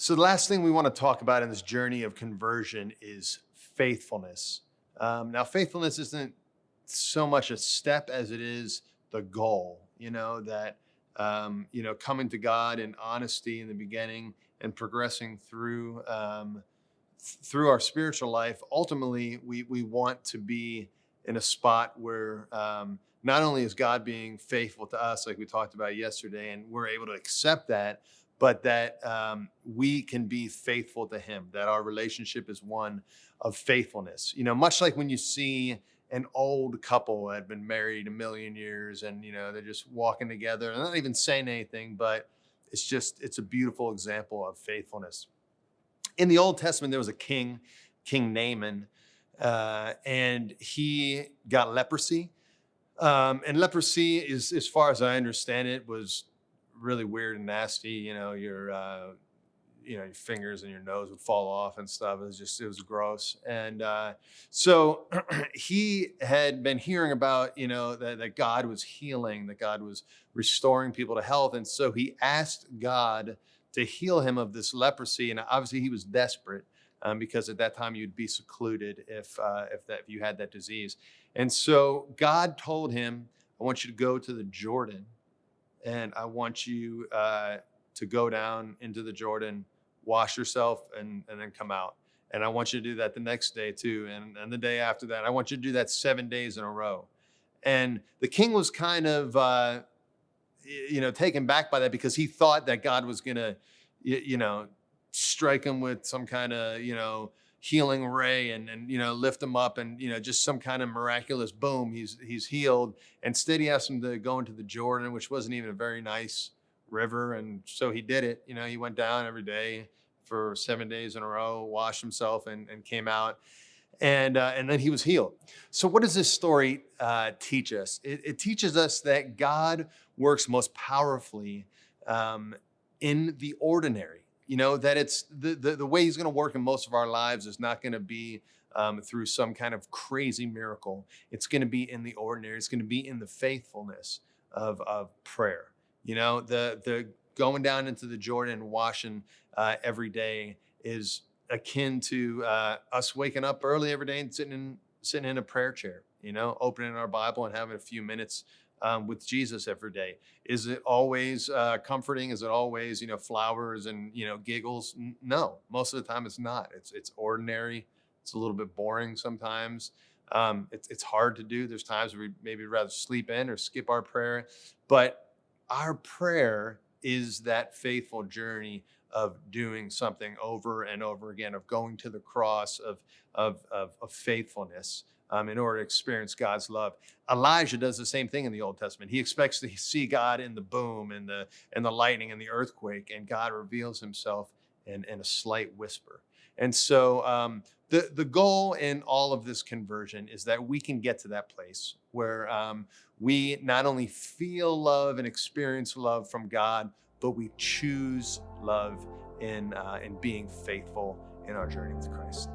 So the last thing we want to talk about in this journey of conversion is faithfulness. Now, faithfulness isn't so much a step as it is the goal. Coming to God in honesty in the beginning and progressing through our spiritual life. Ultimately, we want to be in a spot where not only is God being faithful to us, like we talked about yesterday, and we're able to accept that, but that we can be faithful to Him, that our relationship is one of faithfulness. Much like when you see an old couple that had been married a million years and, they're just walking together and not even saying anything, but it's a beautiful example of faithfulness. In the Old Testament, there was a king, King Naaman, and he got leprosy. And leprosy is, as far as I understand it, was really weird and nasty. Your fingers and your nose would fall off and stuff. It was gross. And so he had been hearing about, that God was healing, that God was restoring people to health. And so he asked God to heal him of this leprosy. And obviously he was desperate because at that time you'd be secluded if you had that disease. And so God told him, I want you to go to the Jordan, and I want you to go down into the Jordan, wash yourself, and then come out. And I want you to do that the next day too. And the day after that, I want you to do that 7 days in a row. And the king was kind of, taken back by that because he thought that God was going to, strike him with some kind of, healing ray and lift him up and, just some kind of miraculous boom. He's healed. Instead, he asked him to go into the Jordan, which wasn't even a very nice river. And so he did it. He went down every day for 7 days in a row, washed himself and came out. And then he was healed. So what does this story teach us? It teaches us that God works most powerfully in the ordinary. That it's the way He's going to work in most of our lives is not going to be through some kind of crazy miracle. It's going to be in the ordinary. It's going to be in the faithfulness of prayer. The going down into the Jordan and washing every day is akin to us waking up early every day and sitting in a prayer chair, opening our Bible and having a few minutes with Jesus every day. Is it always comforting? Is it always, flowers and, giggles? No, most of the time it's not. It's ordinary. It's a little bit boring sometimes. It's hard to do. There's times where we maybe rather sleep in or skip our prayer. But our prayer is that faithful journey of doing something over and over again, of going to the cross of faithfulness in order to experience God's love. Elijah does the same thing in the Old Testament. He expects to see God in the boom and the lightning and the earthquake, and God reveals Himself in a slight whisper. And so the goal in all of this conversion is that we can get to that place where we not only feel love and experience love from God, but we choose love in being faithful in our journey with Christ.